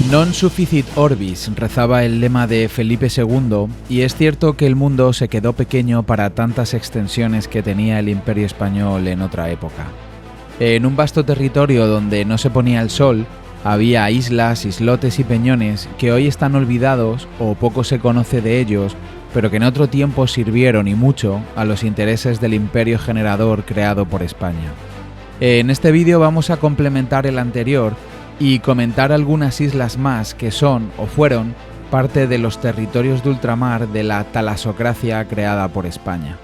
Non sufficit orbis, rezaba el lema de Felipe II, y es cierto que el mundo se quedó pequeño para tantas extensiones que tenía el Imperio Español en otra época. En un vasto territorio donde no se ponía el sol, había islas, islotes y peñones que hoy están olvidados o poco se conoce de ellos, pero que en otro tiempo sirvieron y mucho a los intereses del imperio generador creado por España. En este vídeo vamos a complementar el anterior y comentar algunas islas más que son o fueron parte de los territorios de ultramar de la talasocracia creada por España.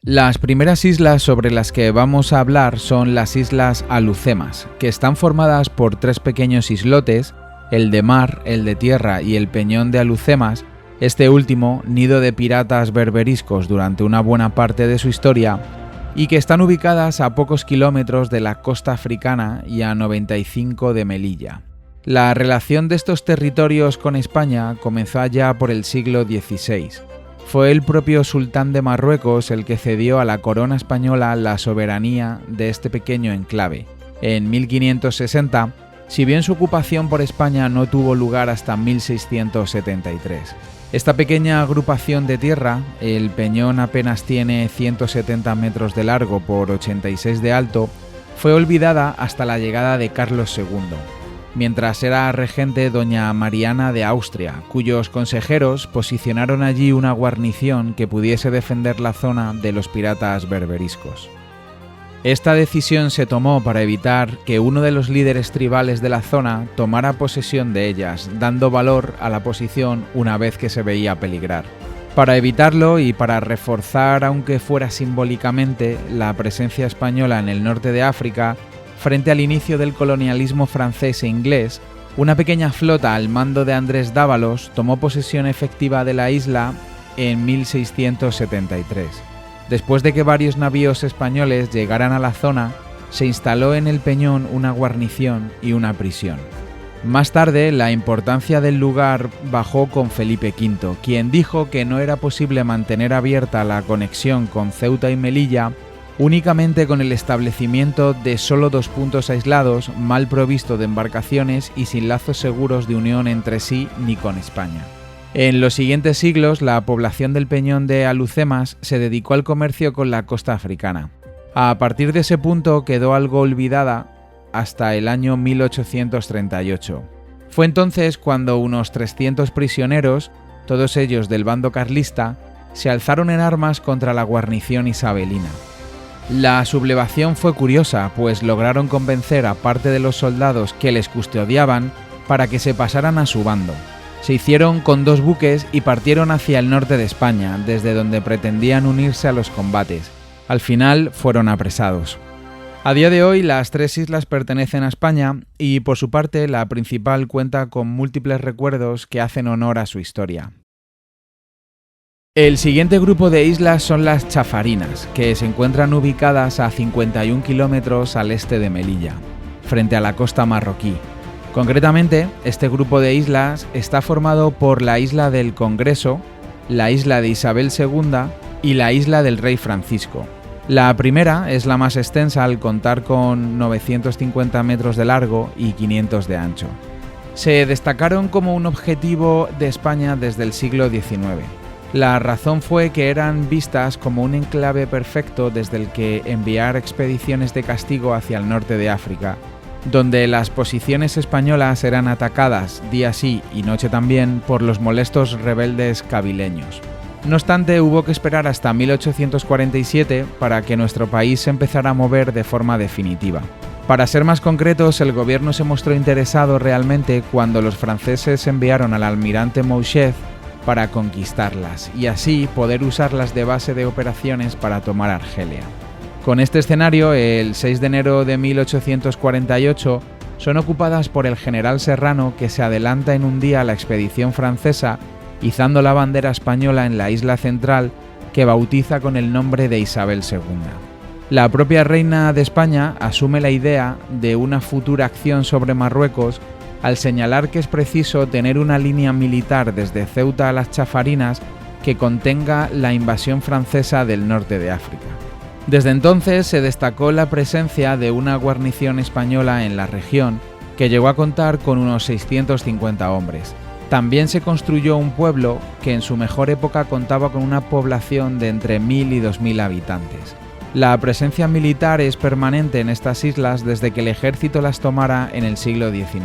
Las primeras islas sobre las que vamos a hablar son las islas Alhucemas, que están formadas por tres pequeños islotes, el de mar, el de tierra y el peñón de Alhucemas, este último nido de piratas berberiscos durante una buena parte de su historia, y que están ubicadas a pocos kilómetros de la costa africana y a 95 de Melilla. La relación de estos territorios con España comenzó allá por el siglo XVI. Fue el propio sultán de Marruecos el que cedió a la corona española la soberanía de este pequeño enclave. En 1560, si bien su ocupación por España no tuvo lugar hasta 1673. Esta pequeña agrupación de tierra, el peñón apenas tiene 170 metros de largo por 86 de alto, fue olvidada hasta la llegada de Carlos II, mientras era regente doña Mariana de Austria, cuyos consejeros posicionaron allí una guarnición que pudiese defender la zona de los piratas berberiscos. Esta decisión se tomó para evitar que uno de los líderes tribales de la zona tomara posesión de ellas, dando valor a la posición una vez que se veía peligrar. Para evitarlo y para reforzar, aunque fuera simbólicamente, la presencia española en el norte de África, frente al inicio del colonialismo francés e inglés, una pequeña flota al mando de Andrés Dávalos tomó posesión efectiva de la isla en 1673. Después de que varios navíos españoles llegaran a la zona, se instaló en el peñón una guarnición y una prisión. Más tarde, la importancia del lugar bajó con Felipe V, quien dijo que no era posible mantener abierta la conexión con Ceuta y Melilla únicamente con el establecimiento de solo dos puntos aislados, mal provisto de embarcaciones y sin lazos seguros de unión entre sí ni con España. En los siguientes siglos, la población del peñón de Alhucemas se dedicó al comercio con la costa africana. A partir de ese punto quedó algo olvidada hasta el año 1838. Fue entonces cuando unos 300 prisioneros, todos ellos del bando carlista, se alzaron en armas contra la guarnición isabelina. La sublevación fue curiosa, pues lograron convencer a parte de los soldados que les custodiaban para que se pasaran a su bando. Se hicieron con dos buques y partieron hacia el norte de España, desde donde pretendían unirse a los combates. Al final fueron apresados. A día de hoy las tres islas pertenecen a España y por su parte la principal cuenta con múltiples recuerdos que hacen honor a su historia. El siguiente grupo de islas son las Chafarinas, que se encuentran ubicadas a 51 kilómetros al este de Melilla, frente a la costa marroquí. Concretamente, este grupo de islas está formado por la isla del Congreso, la isla de Isabel II y la isla del Rey Francisco. La primera es la más extensa al contar con 950 metros de largo y 500 de ancho. Se destacaron como un objetivo de España desde el siglo XIX. La razón fue que eran vistas como un enclave perfecto desde el que enviar expediciones de castigo hacia el norte de África, donde las posiciones españolas eran atacadas día sí y noche también por los molestos rebeldes cabileños. No obstante, hubo que esperar hasta 1847 para que nuestro país se empezara a mover de forma definitiva. Para ser más concretos, el gobierno se mostró interesado realmente cuando los franceses enviaron al almirante Mouchet para conquistarlas y así poder usarlas de base de operaciones para tomar Argelia. Con este escenario, el 6 de enero de 1848 son ocupadas por el general Serrano, que se adelanta en un día a la expedición francesa, izando la bandera española en la isla central, que bautiza con el nombre de Isabel II. La propia reina de España asume la idea de una futura acción sobre Marruecos al señalar que es preciso tener una línea militar desde Ceuta a las Chafarinas que contenga la invasión francesa del norte de África. Desde entonces se destacó la presencia de una guarnición española en la región, que llegó a contar con unos 650 hombres. También se construyó un pueblo que en su mejor época contaba con una población de entre 1.000 y 2.000 habitantes. La presencia militar es permanente en estas islas desde que el ejército las tomara en el siglo XIX.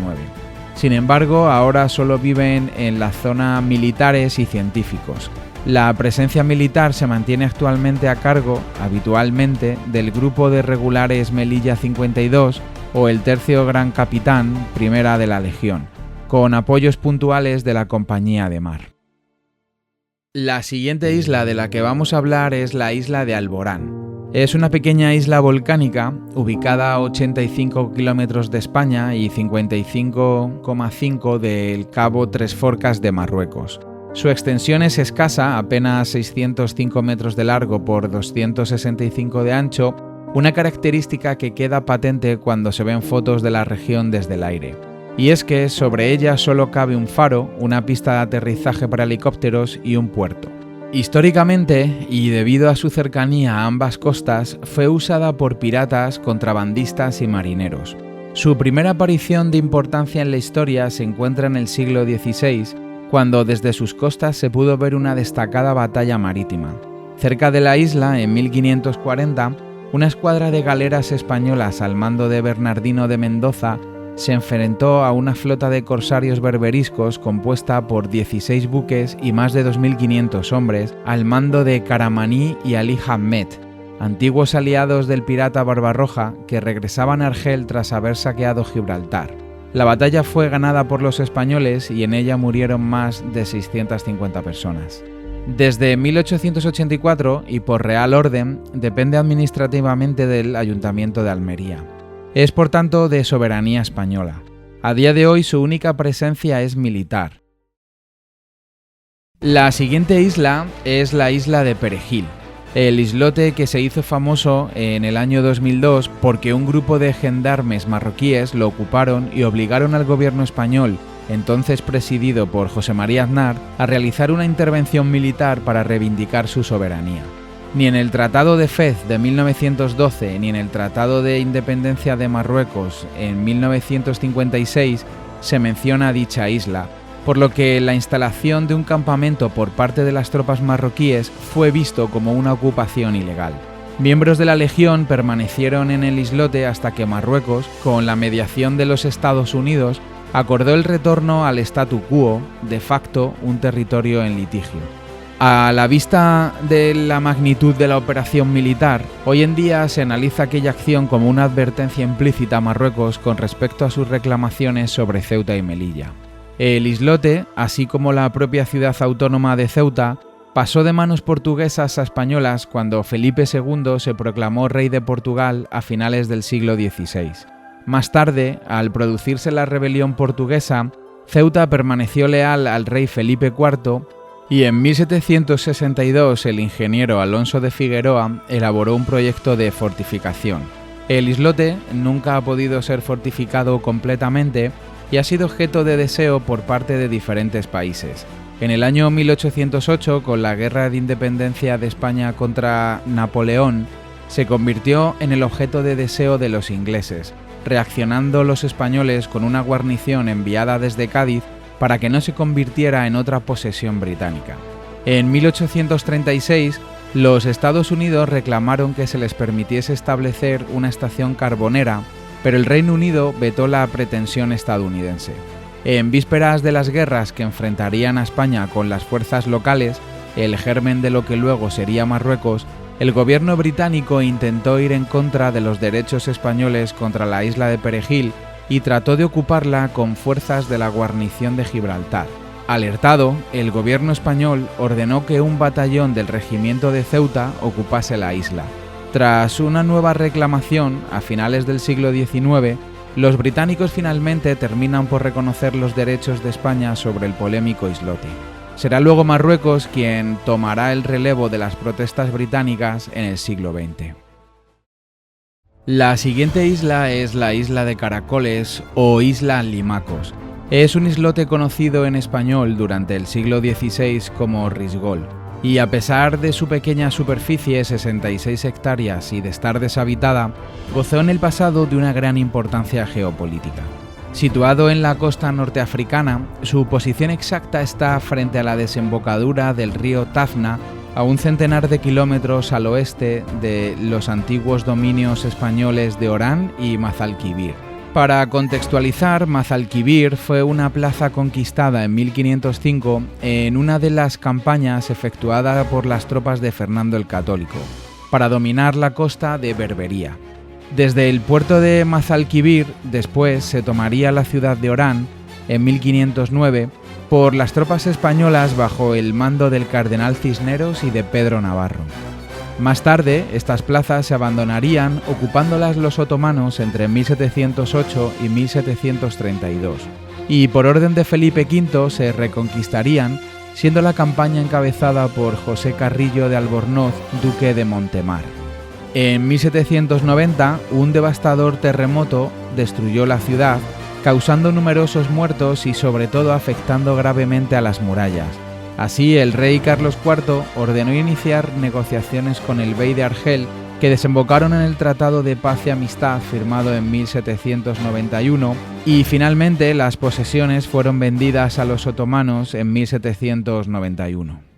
Sin embargo, ahora solo viven en la zona militares y científicos. La presencia militar se mantiene actualmente a cargo, habitualmente, del Grupo de Regulares Melilla 52 o el Tercio Gran Capitán, Primera de la Legión, con apoyos puntuales de la Compañía de Mar. La siguiente isla de la que vamos a hablar es la isla de Alborán. Es una pequeña isla volcánica ubicada a 85 kilómetros de España y 55,5 del Cabo Tres Forcas de Marruecos. Su extensión es escasa, apenas 605 metros de largo por 265 de ancho, una característica que queda patente cuando se ven fotos de la región desde el aire. Y es que sobre ella solo cabe un faro, una pista de aterrizaje para helicópteros y un puerto. Históricamente, y debido a su cercanía a ambas costas, fue usada por piratas, contrabandistas y marineros. Su primera aparición de importancia en la historia se encuentra en el siglo XVI, cuando desde sus costas se pudo ver una destacada batalla marítima. Cerca de la isla, en 1540, una escuadra de galeras españolas al mando de Bernardino de Mendoza se enfrentó a una flota de corsarios berberiscos compuesta por 16 buques y más de 2.500 hombres al mando de Karamaní y Ali Ahmed, antiguos aliados del pirata Barbarroja que regresaban a Argel tras haber saqueado Gibraltar. La batalla fue ganada por los españoles y en ella murieron más de 650 personas. Desde 1884 y por Real Orden depende administrativamente del Ayuntamiento de Almería. Es por tanto de soberanía española. A día de hoy su única presencia es militar. La siguiente isla es la isla de Perejil, el islote que se hizo famoso en el año 2002 porque un grupo de gendarmes marroquíes lo ocuparon y obligaron al gobierno español, entonces presidido por José María Aznar, a realizar una intervención militar para reivindicar su soberanía. Ni en el Tratado de Fez de 1912 ni en el Tratado de Independencia de Marruecos en 1956 se menciona dicha isla, por lo que la instalación de un campamento por parte de las tropas marroquíes fue visto como una ocupación ilegal. Miembros de la Legión permanecieron en el islote hasta que Marruecos, con la mediación de los Estados Unidos, acordó el retorno al statu quo, de facto un territorio en litigio. A la vista de la magnitud de la operación militar, hoy en día se analiza aquella acción como una advertencia implícita a Marruecos con respecto a sus reclamaciones sobre Ceuta y Melilla. El islote, así como la propia ciudad autónoma de Ceuta, pasó de manos portuguesas a españolas cuando Felipe II se proclamó rey de Portugal a finales del siglo XVI. Más tarde, al producirse la rebelión portuguesa, Ceuta permaneció leal al rey Felipe IV y en 1762 el ingeniero Alonso de Figueroa elaboró un proyecto de fortificación. El islote nunca ha podido ser fortificado completamente y ha sido objeto de deseo por parte de diferentes países. En el año 1808, con la Guerra de Independencia de España contra Napoleón, se convirtió en el objeto de deseo de los ingleses, reaccionando los españoles con una guarnición enviada desde Cádiz para que no se convirtiera en otra posesión británica. En 1836, los Estados Unidos reclamaron que se les permitiese establecer una estación carbonera, pero el Reino Unido vetó la pretensión estadounidense. En vísperas de las guerras que enfrentarían a España con las fuerzas locales, el germen de lo que luego sería Marruecos, el gobierno británico intentó ir en contra de los derechos españoles contra la isla de Perejil y trató de ocuparla con fuerzas de la guarnición de Gibraltar. Alertado, el gobierno español ordenó que un batallón del regimiento de Ceuta ocupase la isla. Tras una nueva reclamación, a finales del siglo XIX, los británicos finalmente terminan por reconocer los derechos de España sobre el polémico islote. Será luego Marruecos quien tomará el relevo de las protestas británicas en el siglo XX. La siguiente isla es la isla de Caracoles o isla Limacos. Es un islote conocido en español durante el siglo XVI como Risgol, y a pesar de su pequeña superficie, 66 hectáreas, y de estar deshabitada, gozó en el pasado de una gran importancia geopolítica. Situado en la costa norteafricana, su posición exacta está frente a la desembocadura del río Tafna, a un centenar de kilómetros al oeste de los antiguos dominios españoles de Orán y Mazalquivir. Para contextualizar, Mazalquivir fue una plaza conquistada en 1505 en una de las campañas efectuadas por las tropas de Fernando el Católico, para dominar la costa de Berbería. Desde el puerto de Mazalquivir, después se tomaría la ciudad de Orán, en 1509, por las tropas españolas bajo el mando del cardenal Cisneros y de Pedro Navarro. Más tarde, estas plazas se abandonarían ocupándolas los otomanos entre 1708 y 1732, y por orden de Felipe V se reconquistarían, siendo la campaña encabezada por José Carrillo de Albornoz, duque de Montemar. En 1790, un devastador terremoto destruyó la ciudad, causando numerosos muertos y sobre todo afectando gravemente a las murallas. Así, el rey Carlos IV ordenó iniciar negociaciones con el bey de Argel, que desembocaron en el Tratado de Paz y Amistad firmado en 1791, y finalmente las posesiones fueron vendidas a los otomanos en 1791.